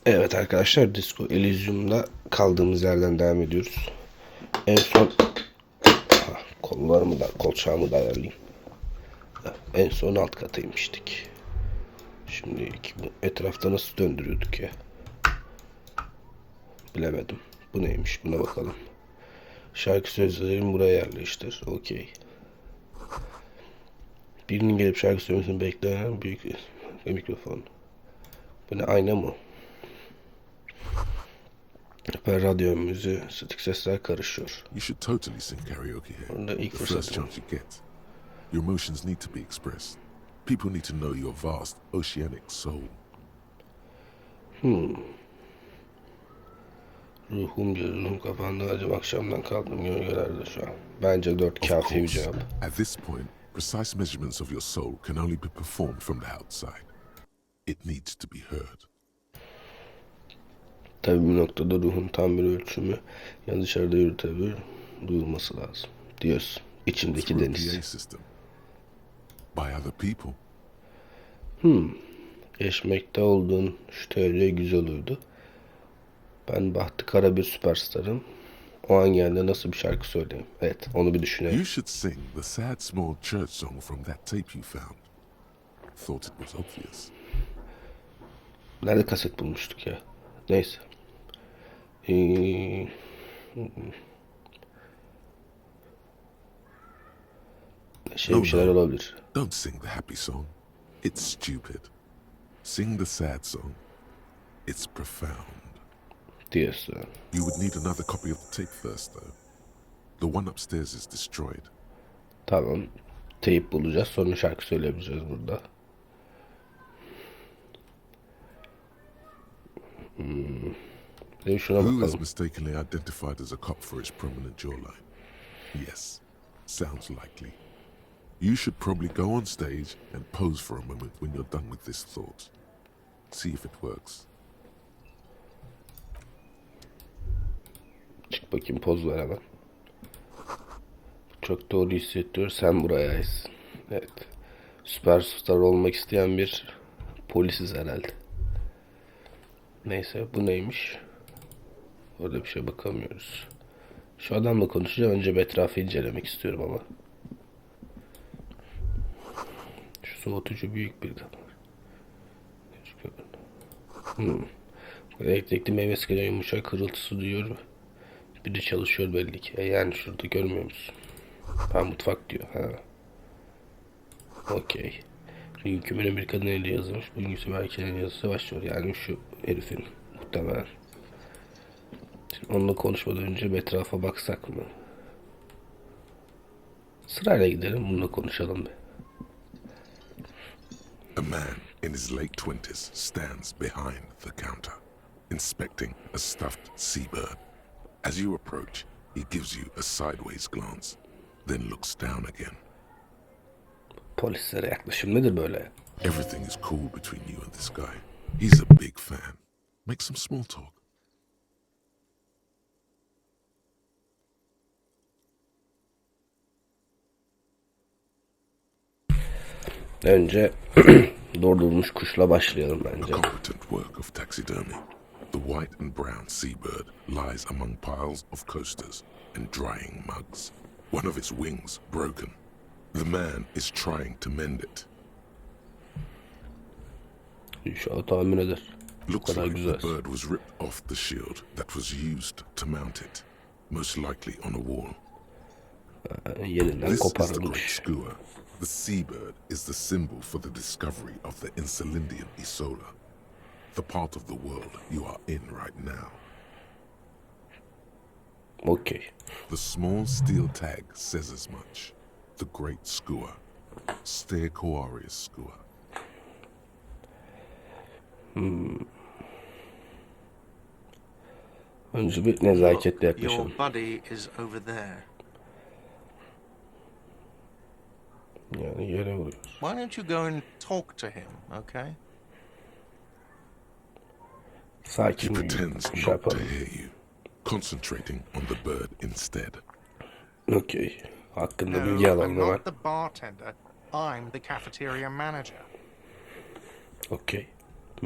Evet arkadaşlar, Disco Elysium'da kaldığımız yerden devam ediyoruz. En son kolçağımı da ayarlayayım. En son alt kata inmiştik. Şimdi bu etrafta nasıl döndürüyorduk ya? Bilemedim. Bu neymiş? Buna bakalım. Şarkı sözlerini buraya yerleştir. Okey. Birinin gelip şarkı söylemesini bekleyen büyük mikrofon. Bu ne, ayna mı? Ve radyo müziği, statik sesler karışıyor. You should totally sing karaoke here. Orada ilk The first fırsatım. chance you get. Your emotions need to be expressed. People need to know your vast, oceanic soul. Ruhum kafanda acaba akşamdan kaldım gölgelerde şu an. Bence 4 Of kafi bir course, cevap. at this point, precise measurements of your soul can only be performed from the outside. It needs to be heard. Tabii bir noktada ruhun tam bir ölçümü ya dışarıda yürütebilir, duyulması lazım diyorsun. İçindeki Through a deniz. PA system. By other people. Geçmekte olduğun şu teoriye güzel uydu. Ben bahtı kara bir süperstarım. O an geldiğinde nasıl bir şarkı söyleyeyim? Evet, onu bir düşünelim. You should sing the sad small church song from that tape you found. Thought it was obvious. Nerede kaset bulmuştuk ya? Neyse. Bir şeyler olabilir. Don't sing the happy song. It's stupid. Sing the sad song. It's profound. Diyorsun. You would need another copy of the tape first, though. The one upstairs is destroyed. Tamam. Teyip bulacağız. Sonra şarkı söyleyebileceğiz burada. Şuna Who is bakalım. mistakenly identified as a cop for his prominent jawline? Yes, sounds likely. You should probably go on stage and pose for a moment when you're done with this thought. See if it works. Çık bakayım, poz ver hemen. Çok doğru hissettiriyor. Sen buraya aitsin. Evet. Süperstar olmak isteyen bir polisiz herhalde. Neyse, bu neymiş? Orada bir şey bakamıyoruz. Şu adamla konuşacağım. Önce bir etrafı incelemek istiyorum ama. Şu soğutucu büyük bir damar. Elektrikli meyve sıkacağım, yumuşak hırıltısı duyuyor. Biri çalışıyor belli ki. Yani şurada görmüyor musun? Ha, mutfak diyor. Ha. Okey. Hükümünün bir kadın eli yazılmış. Bugünküsü belki el yazısı başlıyor. Yani şu herifin muhtemelen. Şimdi onunla konuşmadan önce bir etrafa baksak mı? Sırayla gidelim, bununla konuşalım be. A man in his late 20s stands behind the counter, inspecting a stuffed seabird. As you approach, he gives you a sideways glance, then looks down again. Polislere yaklaşım nedir böyle? Everything is cool between you and this guy. He's a big fan. Make some small talk. Önce durdurulmuş kuşla başlayalım A bence. competent work of taxidermy. The white and brown seabird lies among piles of coasters and drying mugs. One of its wings broken. The man is trying to mend it. İnşallah tahmin eder. Bu Looks kadar like güzel. the bird was ripped off the shield that was used to mount it, most likely on a wall. Yerinden This is the great koparılmış. skua. The seabird is the symbol for the discovery of the Insulindian Isola, the part of the world you are in right now. Okey. The small steel tag says as much. The great skua. Stegosaurus skua. Önce bir nezaketle Your yaklaşalım. buddy is over there. Yani yere vuruyor. Why don't you go and talk to him, okay? He Sakin pretends bir şey not to yapalım. hear you, concentrating on the bird instead. Okey. Hakkında No, bilgi alalım I'm hemen. not the bartender. I'm the cafeteria manager. Okey.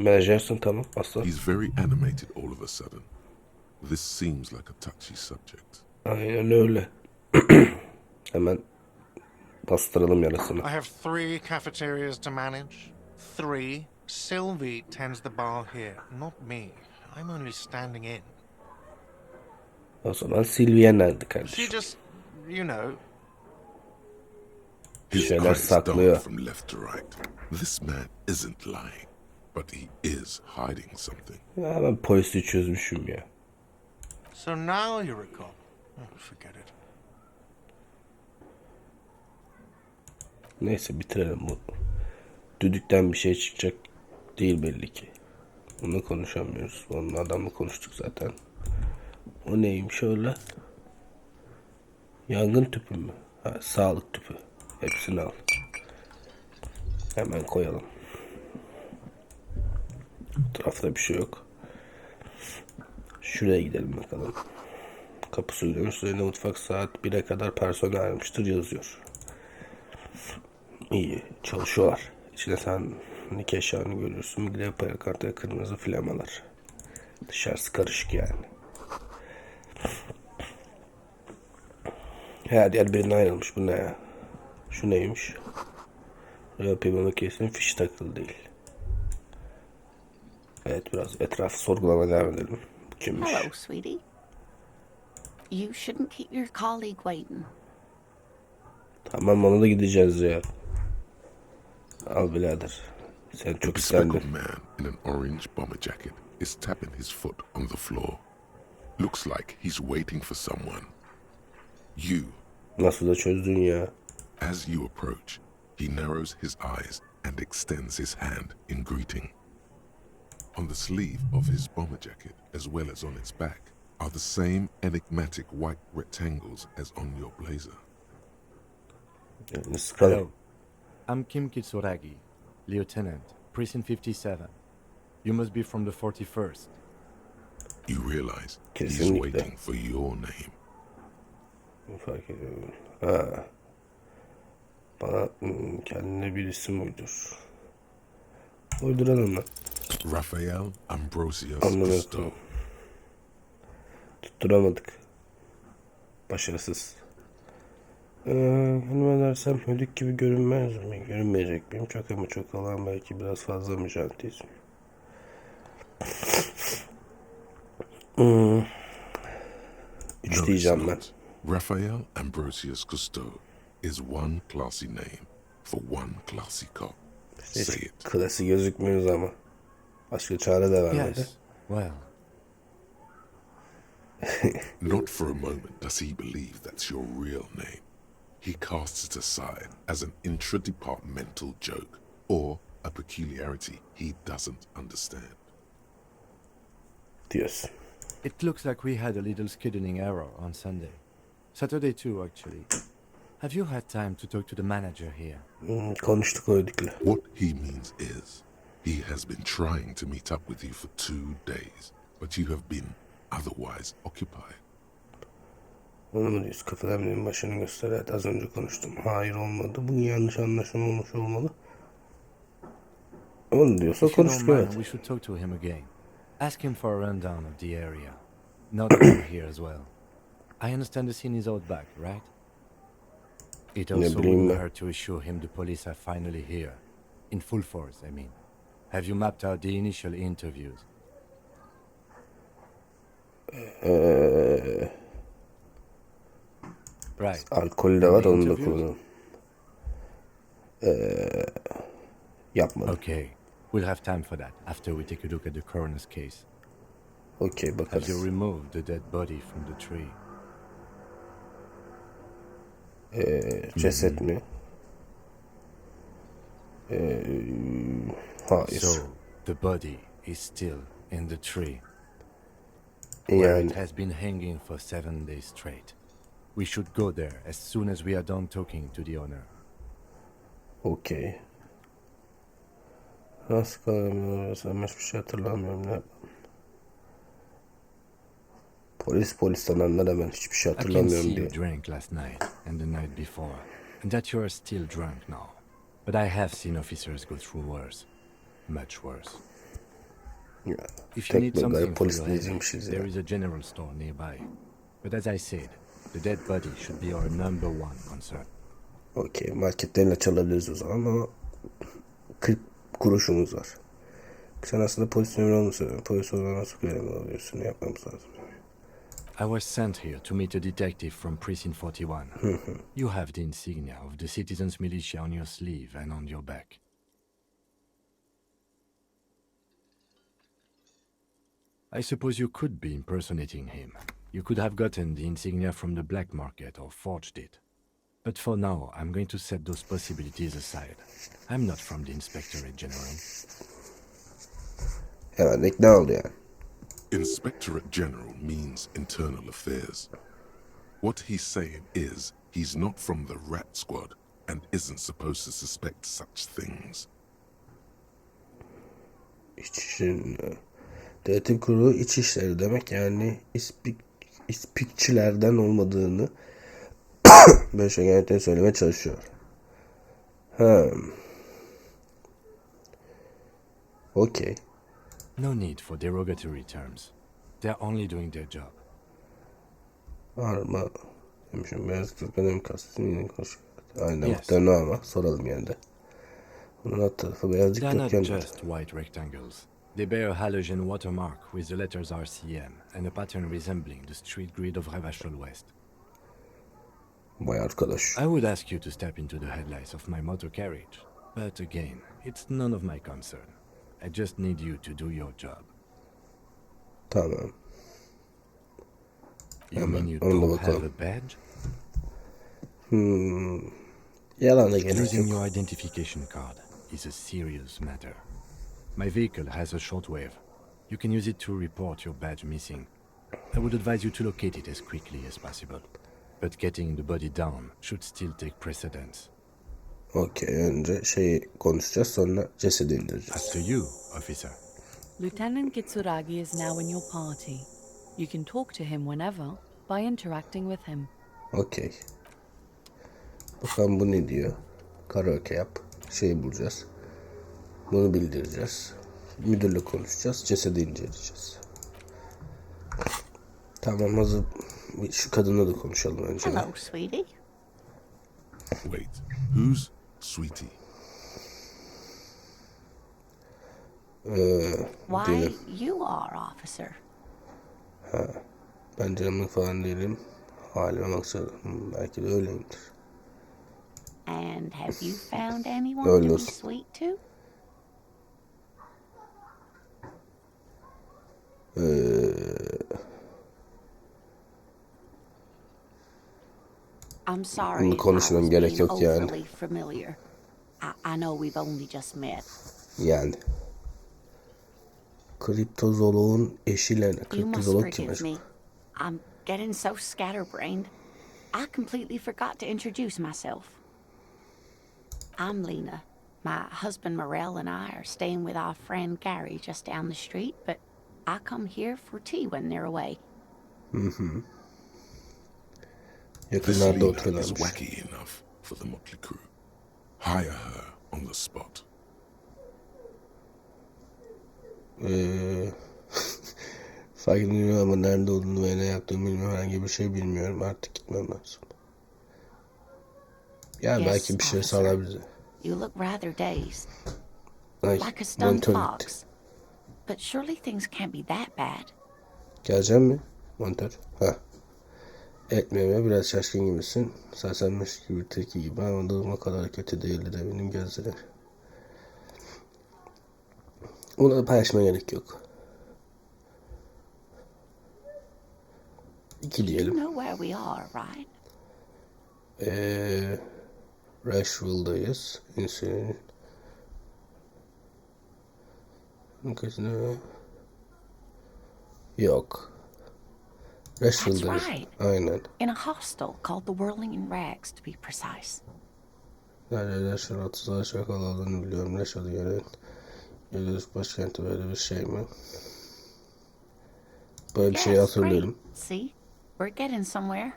Menajersin, tamam aslan. He's very animated all of a sudden. This seems like a touchy subject. Aynen öyle. Hemen bastıralım yarasını. I have 3 cafeterias to manage. 3. Sylvie tends the bar here, not me. I'm only standing in. O zaman Sylvie nerede She kardeşim? just, you know, His Şeyler eyes saklıyor. dart from left to right. This man isn't lying, but he is hiding something. Ya ben polisi çözmüşüm ya. so now you recall. Oh, forget it. Neyse bitirelim bu. Düdükten bir şey çıkacak değil belli ki. Bunu konuşamıyoruz. Onun adamla konuştuk zaten. O neymiş öyle? Yangın tüpü mü? Ha, sağlık tüpü. Hepsini al. Hemen koyalım. Bu tarafta bir şey yok. Şuraya gidelim bakalım. Kapı suylamış. Üzerinde mutfak saat 1'e kadar personel ayrılmıştır yazıyor. İyi. Çalışıyorlar. İçinde sen eşyanı görüyorsun. Migrev parakartı, kırmızı flamalar. Dışarısı karışık yani. Her yer birine ayrılmış. Bu ne ya? Şu neymiş? Yapımı kesin fiş takılı değil. Evet, biraz etrafı sorgulamaya devam edelim. Bu kimmiş? Hello, sweetie. You shouldn't keep your colleague waiting. Tamam, ona da gideceğiz ya. Al birader. Sen A çok bespectacled istendin. man in an orange bomber jacket is tapping his foot on the floor. Looks like he's waiting for someone. You. Nasıl da çözdün ya? As you approach, he narrows his eyes and extends his hand in greeting. On the sleeve of his bomber jacket, as well as on its back, are the same enigmatic white rectangles as on your blazer. Yani sıkalım. Hello. I'm Kim Kitsuragi, Lieutenant, Precinct 57. You must be from the 41st. You realize he's Kesinlikle. waiting for your name. Fark ediyorum. Ha. Bana kendine bir isim uydur. Uyduralım mı? Raphael Ambrosius Anladım. Cousteau. Tutturamadık. Başarısız. Hanım edersem hödük gibi görünmez mi? Görünmeyecek miyim? Çok ama çok olan, belki biraz fazla mı jantiyiz? Üç No, diyeceğim it's ben. not. Raphael Ambrosius Cousteau is one classy name for one classy cop. Say Hiç it. klası gözükmüyoruz ama. Başka çare de vermedi. Yes. Well, Not for a moment does he believe that's your real name. He casts it aside as an intra-departmental joke or a peculiarity he doesn't understand. Diyorsun. it looks like we had a little scheduling error on Sunday. Saturday too, actually. Have you had time to talk to the manager here? Konuştuk hödükle. What he means is he has been trying to meet up with you for 2 days, but you have been otherwise occupied. Onu mu diyorsun? Kafadan benim başını göster. Evet, az önce konuştum. Hayır, olmadı. Bu yanlış anlaşılma olmuş olmalı. Onu diyorsa If you don't konuştuk, mind, evet. we should talk to him again. Ask him for a rundown of the area. Not over here as well. I understand the scene is out back, right? It also bileyim wouldn't ben. hurt to assure him the police are finally here. In full force, I mean. Have you mapped out the initial interviews? Right. Alkol de var, The onu da interviews? kullanalım. Yapmadım. Okay. We'll have time for that after we take a look at the coroner's case. Okey, Have you bakarız. removed the dead body from the tree? Ceset mi? Hayır. So, the body is still in the tree, where Yani it has been hanging for 7 days straight. We should go there as soon as we are done talking to the owner. okey. Nasıl kalamıyorum? Hiçbir şey hatırlamıyorum. Ne yapalım? Polisten anlar hemen, hiçbir şey I can hatırlamıyorum see diye. you drank last night and the night before, and that you are still drunk now. But I have seen officers go through worse. Much worse. Ya, If you need tek böyle something garip for polis your headache, dinleyiciymişiz ya. there is a general store nearby. But as I said, the dead body should be our number one concern. Okey, marketten ilaç alabiliriz o zaman ama 40 kuruşumuz var. Sen aslında polis memuru olmuşsun. Polis olarak nasıl görevli oluyorsun? Ne yapmamız lazım? I was sent here to meet a detective from Precinct 41. You have the insignia of the citizens' militia on your sleeve and on your back. I suppose you could be impersonating him. You could have gotten the insignia from the black market or forged it. But for now, I'm going to set those possibilities aside. I'm not from the Inspectorate General. Hemen ikna oldu yani. Inspectorate General means internal affairs. What he's saying is he's not from the rat squad and isn't supposed to suspect such things. Denetim kurulu iç işleri demek, yani ispikçilerden olmadığını böyle şey genellikle söylemeye çalışıyor. Okey. No need for derogatory terms. They're only doing their job. Arma demişim, beyaz Türk'ün kastını yine konuşuyor. Aynen Yes. muhtemelen ama soralım yani de. Bunun alt tarafı beyazcık They're not Türk'ün. just white rectangles. They bear a halogen watermark with the letters RCM and a pattern resembling the street grid of Revachol West. Vay arkadaş. I would ask you to step into the headlights of my motor carriage, but again, it's none of my concern. I just need you to do your job. Tamam. You mean you Ona da don't have bakalım. a badge? Yalan da gerek Losing yok. your identification card is a serious matter. My vehicle has a shortwave. You can use it to report your badge missing. I would advise you to locate it as quickly as possible. But getting the body down should still take precedence. Okey, önce şeyi konuşacağız, sonra cesedi indireceğiz. After you, officer. Lieutenant Kitsuragi is now in your party. You can talk to him whenever by interacting with him. Okey. Bakalım bu ne diyor. Karaoke yap. Şeyi bulacağız. Bunu bildireceğiz. Müdürle konuşacağız. Cesedi inceleyeceğiz. Tamam, hazır. Şu kadınla da konuşalım önce. Hello, sweetie. Wait, who's Sweetie? Why, you are, officer. Ben canımlık falan değilim. Halime baksana. Belki de öyleyimdir. And have you found anyone Öyle to be olsun. sweet to? I'm sorry Bunu if I konuşmam was gerek being yok yani. overly familiar. I know we've only just met. Yani. Kriptozooloğun eşiyle. You must Kriptozoolog kim forgive acaba? me. I'm getting so scatterbrained. I completely forgot to introduce myself. I'm Lena. My husband Morel and I are staying with our friend Gary just down the street, but I come here for tea when they're away. This Yakınlarda Lena is oturuyorlarmış. wacky enough for the Motley Crew. Hire her on the spot. Farkında değilim ama nerede olduğunu ve ne yaptığımı bilmiyorum. Herhangi bir şey bilmiyorum. Artık gitmem lazım. Yani Yes, belki bir şey officer. sağlar bize. You look rather dazed, Ay, like a stunned monitör gitti. fox. But surely things can't be that bad. Geleceğim mi? Monitör. Ha. Etmeme biraz şaşkın gibisin. Sersemleş gibi bir tilki gibi ama durma kadar kötü değildi de benim gözleri. Bunu da paylaşmaya gerek yok. İki You diyelim. know where we are, right? Rashville'dayız. İnsülin. Yok. Rashville'dayız. That's right. Aynen. In a hostel called the Whirling in Rags, to be precise. Nerede Rashville 30'lar şakalı olduğunu biliyorum. Rashville'ı gören Yıldız başkenti böyle bir şey mi? Böyle bir şey Yes, hatırlıyorum. great. See, we're getting somewhere.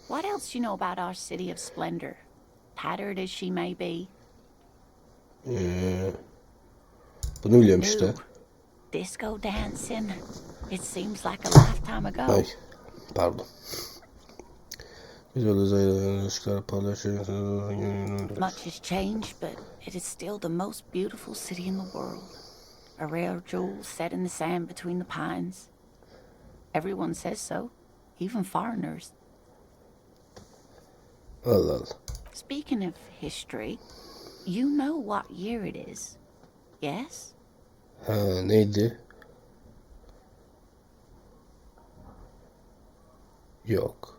What else do you know about our city of splendor? Tattered as she may be. Bunu biliyorum işte. New. disco dancing. It seems like a lifetime ago. Ay, pardon. Much has changed, but it is still the most beautiful city in the world. A rare jewel set in the sand between the pines. Everyone says so, even foreigners. Allah Allah. Speaking of history, you know what year it is, yes? Ha, neydi? Yok.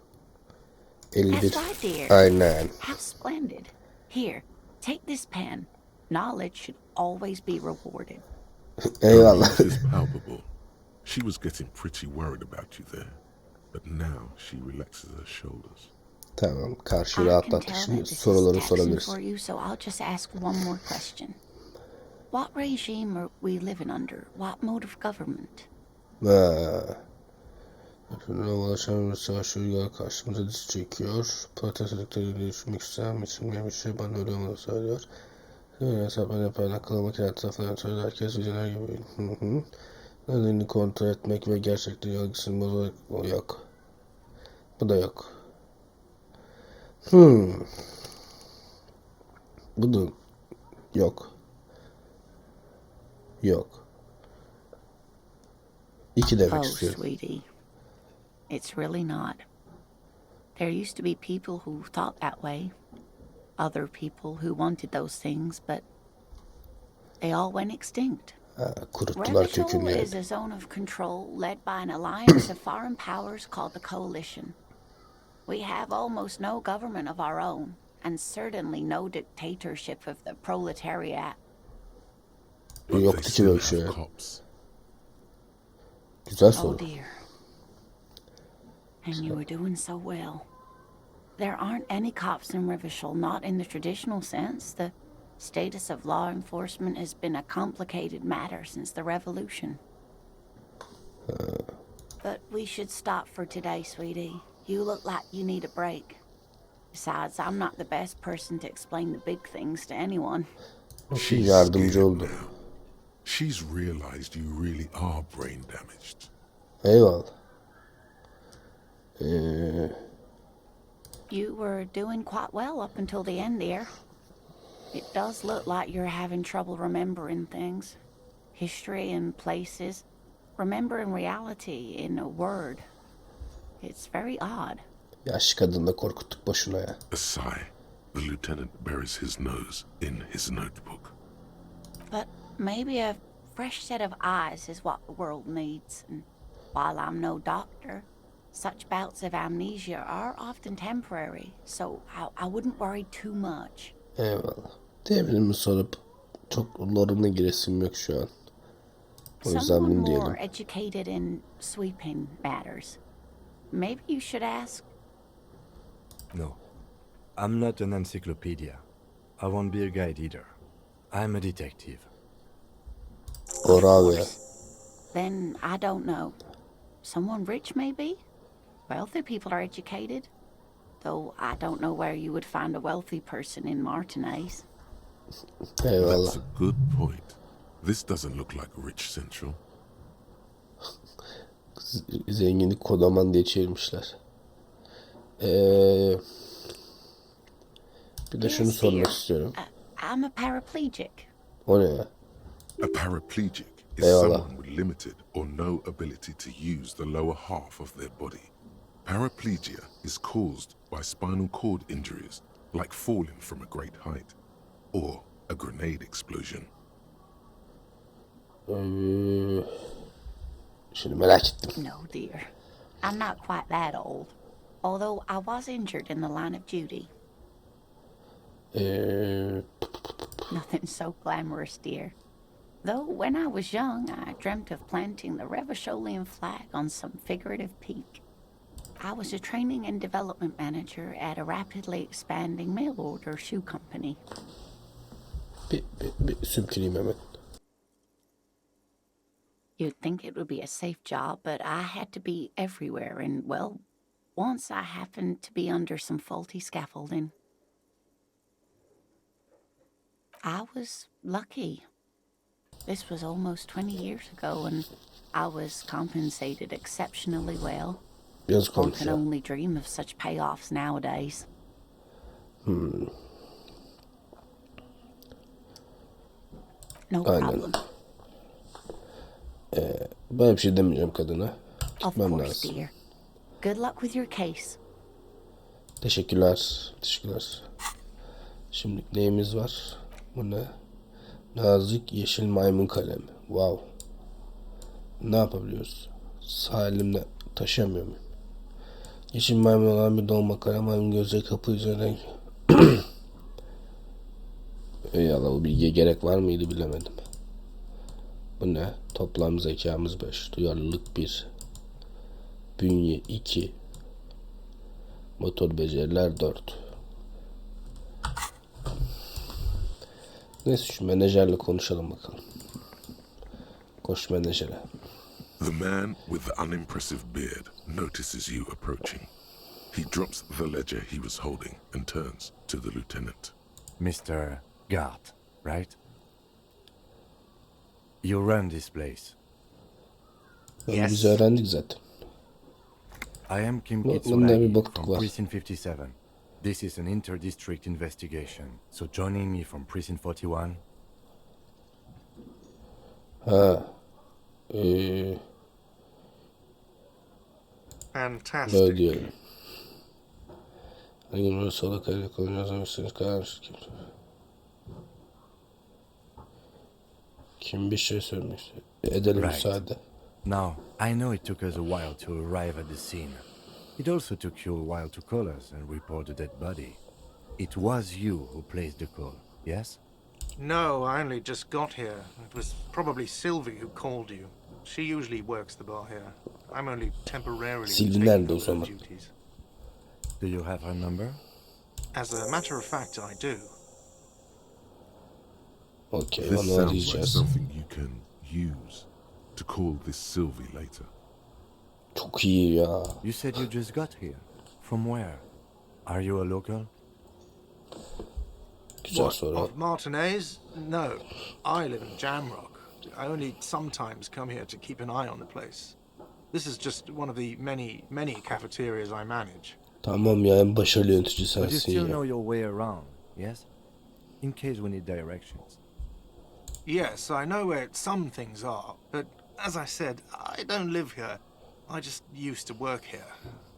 51. That's right, dear. Aynen. How splendid. Here, take this pen. Knowledge should always be rewarded. Her Eyvallah. relief is palpable. She was getting pretty worried about you there, but now she relaxes her shoulders. Tamam, karşı I can rahatlattık. tell Şimdi that this is soruları taxing for sorabilirsin. you, so I'll just ask one more question. What regime are we living under? What mode of government? Ulaşan savaş uygular karşımıza diz çekiyor. Protestoları düşmek isteyen biçimde bir şey bana öyle olmalı söylüyor. Hesaplar yapan akıllı makine tarafından söylüyor. Herkes vizyoner gibi. Nedeni kontrol etmek ve gerçekliği algısını bozmak yok. Bu da yok. Bu da yok. Yok. İki demek Oh, istiyorum. sweetie. It's really not. There used to be people who thought that way. Other people who wanted those things, but they all went extinct. Kuruttular kökünü Revachol is yani. a zone of control led by an alliance of foreign powers called the Coalition. We have almost no government of our own, and certainly no dictatorship of the proletariat. But Yoktu they ki still böyle bir şey. have cops. Güzel Oh soru. dear. And you were doing so well. There aren't any cops in Revachol, not in the traditional sense. The status of law enforcement has been a complicated matter since the revolution. But we should stop for today, sweetie. You look like you need a break. Besides, I'm not the best person to explain the big things to anyone. She's Yardımcı scared oldu. now. She's realized you really are brain damaged. Eyvallah. You were doing quite well up until the end, dear. It does look like you're having trouble remembering things. History and places. Remembering reality in a word. It's very odd. Yaşlı kadını da korkuttuk boşuna ya. A sigh. The lieutenant buries his nose in his notebook. But maybe a fresh set of eyes is what the world needs. And while I'm no doctor, such bouts of amnesia are often temporary, so I wouldn't worry too much. Eyvallah. Devrimi sorup çok loruna giresim yok şu an. O yüzden Someone bunu more diyelim. educated in sweeping matters. Maybe you should ask. No. I'm not an encyclopedia. I won't be a guide either. I'm a detective. Doğru abi ya. Then I don't know. Someone rich, maybe? Wealthy people are educated. Though I don't know where you would find a wealthy person in Martinez. Eyvallah. That's a good point. This doesn't look like Rich Central. Zenginlik kodaman diye çevirmişler. Bir de şunu Yes, sormak dear. istiyorum. I'm a paraplegic. O ne ya? A paraplegic is Eyvallah. someone with limited or no ability to use the lower half of their body. Paraplegia is caused by spinal cord injuries, like falling from a great height, or a grenade explosion. Şimdi merak ettim. No, dear. I'm not quite that old. Although I was injured in the line of duty. Nothing so glamorous, dear. Though when I was young, I dreamt of planting the Revacholian flag on some figurative peak. I was a training and development manager at a rapidly expanding mail order shoe company. Bir sümküreyim hemen. You'd think it would be a safe job, but I had to be everywhere, and, well, once I happened to be under some faulty scaffolding. I was lucky. This was almost 20 years ago, and I was compensated exceptionally well. Yazık One olmuş can ya. only dream of such payoffs nowadays. No Aynen. problem. Ben bir şey demeyeceğim kadına. Of Gitmem course, lazım. dear. Good luck with your case. Teşekkürler. Teşekkürler. Şimdi neyimiz var? Bu ne? Nazik yeşil maymun kalemi. Wow. Ne yapabiliyoruz? Sağ elimle taşıyamıyor muyum? Yeşil maymun olan bir dolma kalem maymun gözleri kapı üzerine. Eyvallah, bu bilgiye gerek var mıydı bilemedim. Bu ne? Toplam zekamız 5. Duyarlılık 1. Bünye 2. Motor beceriler 4. Neyse şu menajerle konuşalım bakalım. Koş menajere. The man with the unimpressive beard notices you approaching. He drops the ledger he was holding and turns to the lieutenant. Mr. Gart, right? You run this place. Onu biz öğrendik zaten. I am Kim Bunda bir Kitsuragi bokluk from var. Precinct 57. This is an inter-district investigation, so joining me from Precinct 41. Ha. Fantastic. Böyle diyelim. Hangi numara sola kayda kullanıyorsanız kararmış kim? Kim bir şey söylemiş. Edelim Right. müsaade. Now, I know it took us a while to arrive at the scene. It also took you a while to call us and report the dead body. It was you who placed the call, yes? No, I only just got here. It was probably Sylvie who called you. She usually works the bar here. I'm only temporarily Sylvie taking nerede o over her zaman? duties. Do you have her number? As a matter of fact, I do. Okey, This onu sounds like arayacağız. something you can use to call this Sylvie later. Çok iyi ya. You said you just got here. From where? Are you a local? Güzel What, soru. of Martinez? No, I live in Jamrock. I only sometimes come here to keep an eye on the place. This is just one of the many cafeterias I manage. Tamam ya, en başarılı yönetici But you sensin still ya. know your way around, yes? In case we need directions. Yes, I know where some things are, but as I said, I don't live here. I just used to work here.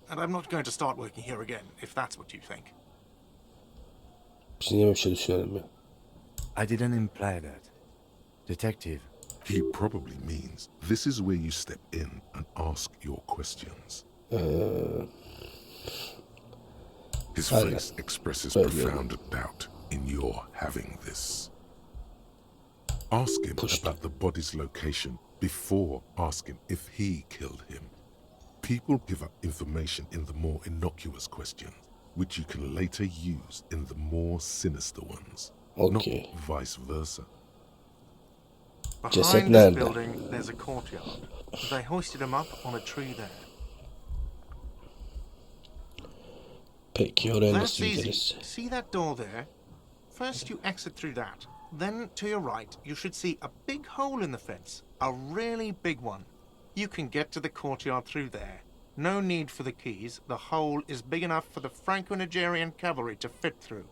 And I'm not going to start working here again, if that's what you think. Biz niye bir şey düşünelim ya? I didn't imply that. Detective, He probably means this is where you step in and ask your questions. His Aynen. face expresses Öyle profound doubt in your having this. Ask him Push about the body's location before asking if he killed him. People give up information in the more innocuous questions, which you can later use in the more sinister ones, Okay. not vice versa. Ceset Behind this nerede? building, there's a courtyard. They hoisted him up on a tree there. Peki oraya That's nasıl easy. gideriz? See that door there? First you exit through that. Then to your right, you should see a big hole in the fence. A really big one. You can get to the courtyard through there. No need for the keys. The hole is big enough for the Franco-Nigerian cavalry to fit through.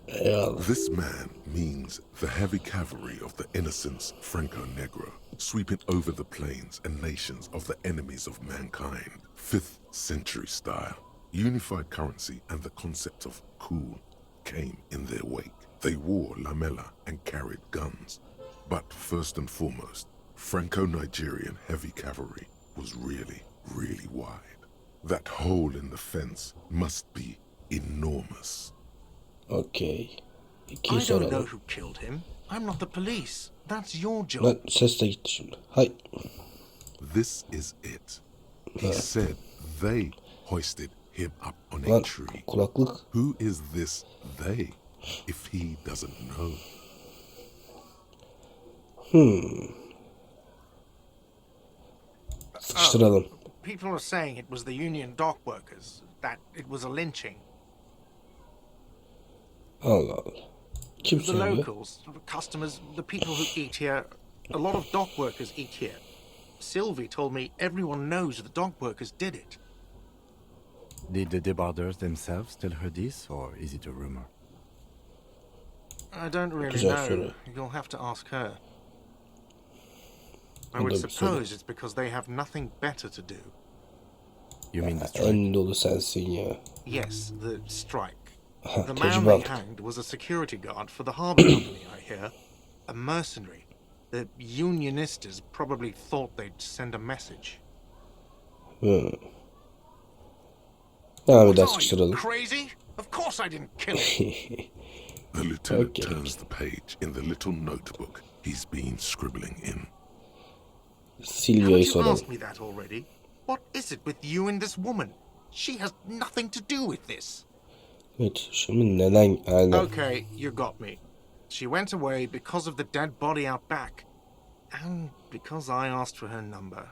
Eyvallah. This man means the heavy cavalry of the innocents Franco-Negro, sweeping over the plains and nations of the enemies of mankind. 5th century style. Unified currency and the concept of cool came in their wake. They wore lamella and carried guns. But first and foremost, Franco-Nigerian heavy cavalry was really wide. That hole in the fence must be enormous. Okey. I İkiyi don't know soralım. who killed him. I'm not the police. That's your job. Lan ses de gitti şimdi. Hay. This is it. He said they hoisted him up on a Lan tree. kulaklık. Who is this they, if he doesn't know? Sıkıştıralım. People are saying it was the union dock workers, that it was a lynching. Allah Allah. Kim The söylüyor? locals, the customers, the people who eat here, A lot of dock workers eat here. Sylvie told me everyone knows the dock workers did it. Did the debarders themselves tell her this, or is it a rumor? I don't really Güzel know. soru. You'll have to ask her. I O would da bir soru. suppose it's because they have nothing better to do. You mean the strike? En dolu sensin ya. Yes, the strike. Aha, The man tecrübe they aldık. hanged was a security guard for the harbour company, I hear. A mercenary. The unionistas probably thought they'd send a message. Hı. Devam What eder are you, sıkıştıralım. crazy? Of course I didn't kill him. The lieutenant Okay. turns the page in the little notebook he's been scribbling in. Silvia'yı Haven't you soralım. asked me that already? What is it with you and this woman? She has nothing to do with this. Evet, şimdi neden? Aynen. Okay, you got me. She went away because of the dead body out back. And because I asked for her number.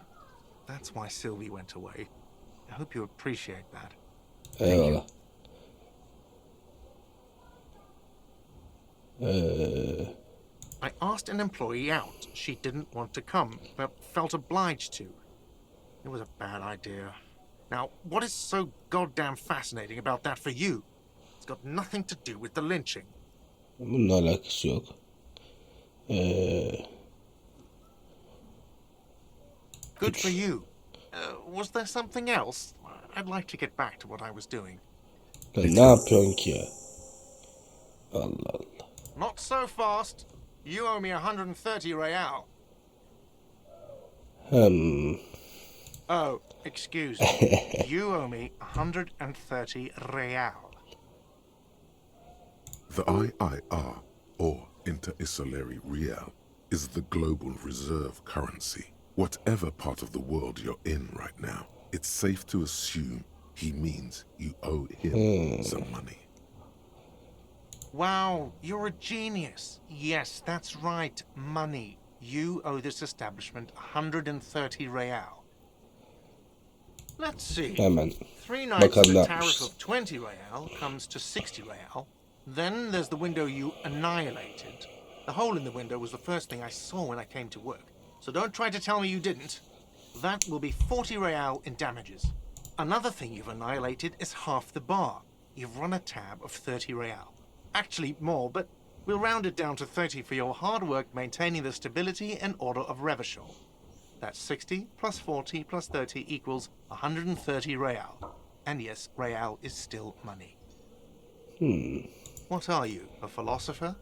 That's why Sylvie went away. I hope you appreciate that. Eyvallah. I asked an employee out. She didn't want to come, but felt obliged to. It was a bad idea. Now, what is so goddamn fascinating about that for you? It's got nothing to do with the lynching. Bununla alakası yok. Good for you. Was there something else? I'd like to get back to what I was doing. Lan ne yapıyorsun ki ya? Allah Allah. Not so fast. You owe me 130 real. Oh, excuse me. You owe me 130 real. The IIR, or Inter-Isolary Real, is the global reserve currency. Whatever part of the world you're in right now, it's safe to assume he means you owe him some money. Wow, you're a genius. Yes, that's right. Money. You owe this establishment 130 real. Let's see. Hemen. 3 nights at Bakalım ne a tariff yapmışız. of 20 real comes to 60 real. Then there's the window you annihilated. The hole in the window was the first thing I saw when I came to work. So don't try to tell me you didn't. That will be 40 real in damages. Another thing you've annihilated is half the bar. You've run a tab of 30 real. Actually more, but we'll round it down to 30 for your hard work maintaining the stability and order of Revachol. That's 60 plus 40 plus 30 equals 130 real. And yes, real is still money. What are you, a philosopher?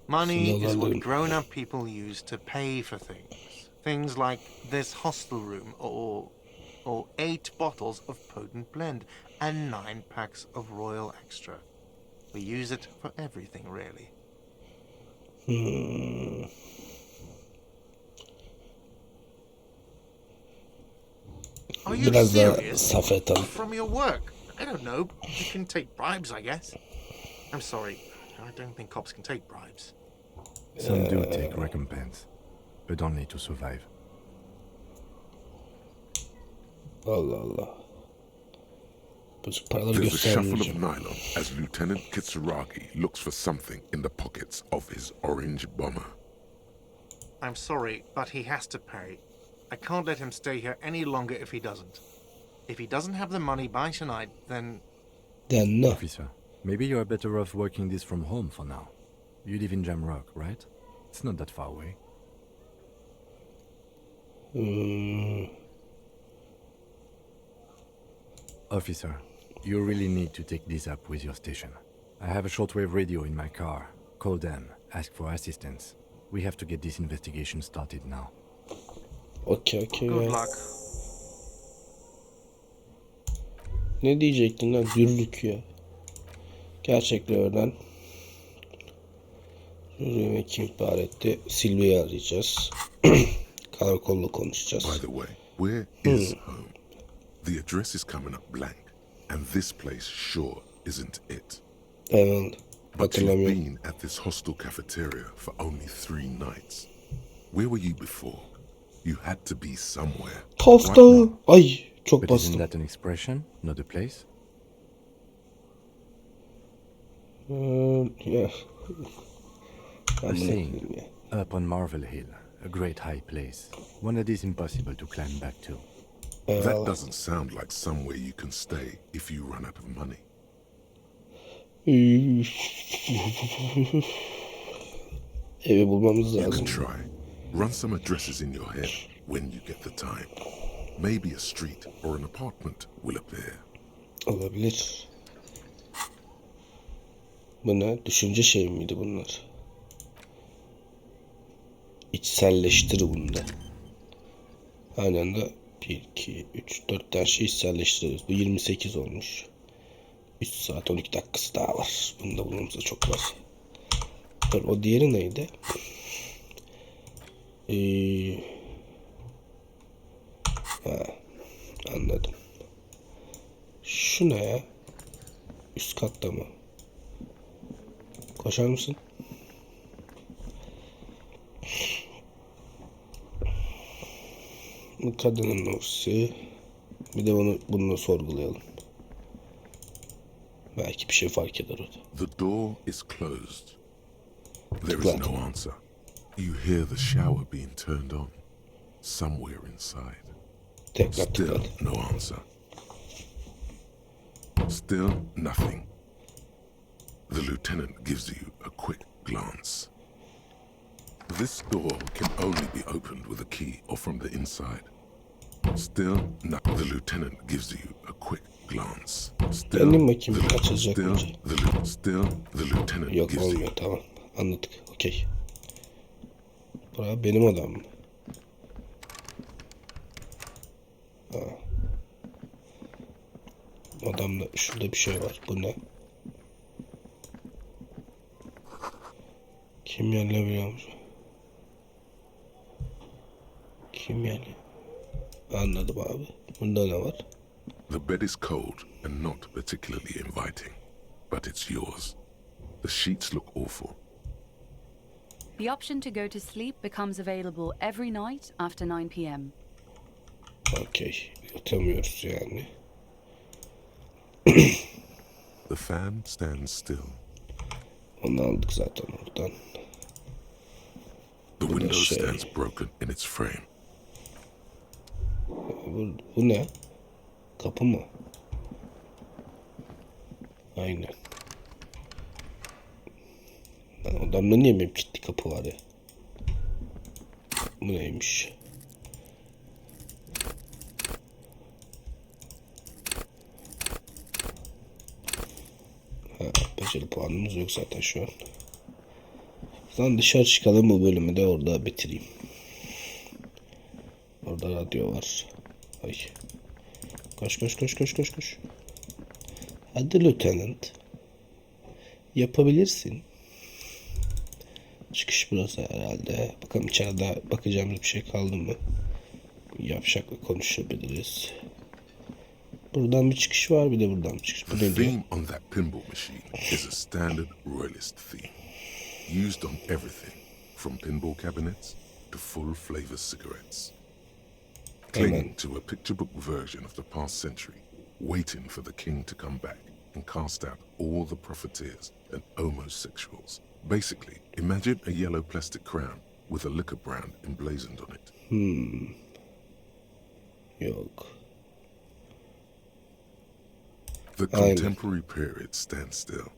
Money is what grown-up people use to pay for things. Things like this hostel room or 8 bottles of potent blend and 9 packs of Royal Extra. We use it for everything, really. Are you Biraz daha serious? saf atalım. From your work? I don't know. You can take bribes, I guess. I'm sorry. I don't think cops can take bribes. Some do take recompense, but only to survive. Allah Allah. Bu paraları There's a shuffle of göstermeyeceğim. nylon as Lieutenant Kitsuragi looks for something in the pockets of his orange bomber. I'm sorry, but he has to pay. I can't let him stay here any longer if he doesn't. If he doesn't have the money by tonight, then... Den ne? Officer, maybe you are better off working this from home for now. You live in Jamrock, right? It's not that far away. Officer, you really need to take this up with your station. I have a shortwave radio in my car. Call them, ask for assistance. We have to get this investigation started now. Okey Good ya. luck. Ne diyecektin lan? Dürlük ya. Gerçekten öğren. Yürüme kim ihbar etti? Silvia'yı arayacağız. Karakolla konuşacağız. By the way, where is home? The address is coming up blank, and this place sure isn't it. Evet. But you've Hatırlamıyorum. been at this hostel cafeteria for only 3 nights. Where were you before? You had to be somewhere. Tafta. Ay çok But isn't bastım. that an expression, not a place? Ya. A Amına saying, koyayım ya. up on Marvel Hill, a great high place, one that is impossible to climb back to. That Eyvallah. doesn't sound like somewhere you can stay if you run out of money. Evi bulmamız You can lazım. try. Run some addresses in your head when you get the time. Maybe a street or an apartment will appear. Olabilir. Bu ne? Düşünce şey miydi bunlar? İçselleştir bunda. Aynı anda 1, 2, 3, 4 tane şey içselleştiriyoruz. Bu 28 olmuş. 3 saat 12 dakikası daha var. Bunu da bulmamızda çok var. Dur, o diğeri neydi? Ha, anladım. Şu ne ya? Üst katta mı? Koşar mısın? Bu kadının ofisi. Bir de bununla sorgulayalım. Belki bir şey fark eder orada. The door is closed. There is no answer. You hear the shower being turned on somewhere inside. Tekrar Still tıkladı. no answer. Still nothing. The lieutenant gives you a quick glance. This door can only be opened with a key or from the inside. Still nothing. The lieutenant gives you a quick glance. Benim bakayım açılacak mı? Still the lieutenant Yok, gives you. olmuyor, tamam. Anladık. Okey. Bura benim odam mı? Ha. Odamda şurada bir şey var. Bu ne? Kim yerlebiliyormuş? Kim yerle? Anladım abi. Bunda ne var? The bed is cold and not particularly inviting, but it's yours. The sheets look awful. The option to go to sleep becomes available every night after 9 p.m. Okey. Yatamıyoruz yani. The fan stands still. Onu aldık zaten oradan. The window şey. stands broken in its frame. Bu ne? Kapı mı? Aynen. Lan odamda niye benim kilitli kapı var ya? Bu neymiş? Ha, beceri puanımız yok zaten şu an. Lan dışarı çıkalım, bu bölümü de orada bitireyim. Orada radyo var. Ay. Koş koş koş koş koş koş. Hadi Lieutenant. Yapabilirsin. Çıkış burası herhalde. Bakalım içeride bakacağımız bir şey kaldı mı? Yavşakla konuşabiliriz. Buradan bir çıkış var, bir de buradan bir çıkış. Bu The ne diyor? theme on that pinball machine is a standard royalist theme, used on everything from pinball cabinets to full flavor cigarettes. Clinging to a picture book version of the past century, waiting for the king to come back and cast out all the profiteers and homosexuals. Basically, imagine a yellow plastic crown with a liquor brand emblazoned on it. Yok. The contemporary period stands still.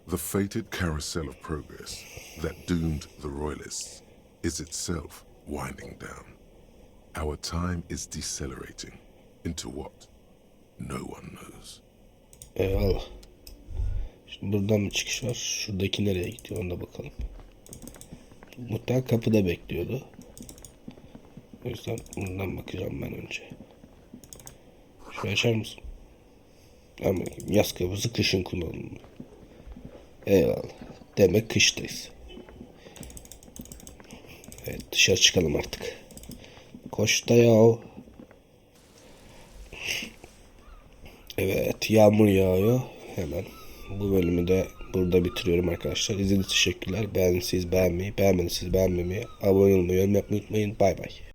The fated carousel of progress that doomed the royalists is itself winding down. Our time is decelerating into what no one knows. Eyvallah. Şimdi buradan mı çıkış var? Şuradaki nereye gidiyor, ona bakalım. Muhtemelen kapıda bekliyordu. O yüzden buradan bakacağım ben önce. Şu açar mısın? Ama yaz kapısı kışın kullanılıyor. Eyvallah. Demek kıştayız. Evet, dışarı çıkalım artık. Koş da yav. Evet, yağmur yağıyor. Hemen bu bölümü de burada bitiriyorum arkadaşlar. İzlediğiniz için teşekkürler. Beğendiyseniz beğenmeyi, beğenmediyseniz beğenmemeyi, abone olmayı, yorum yapmayı unutmayın. Bay bay.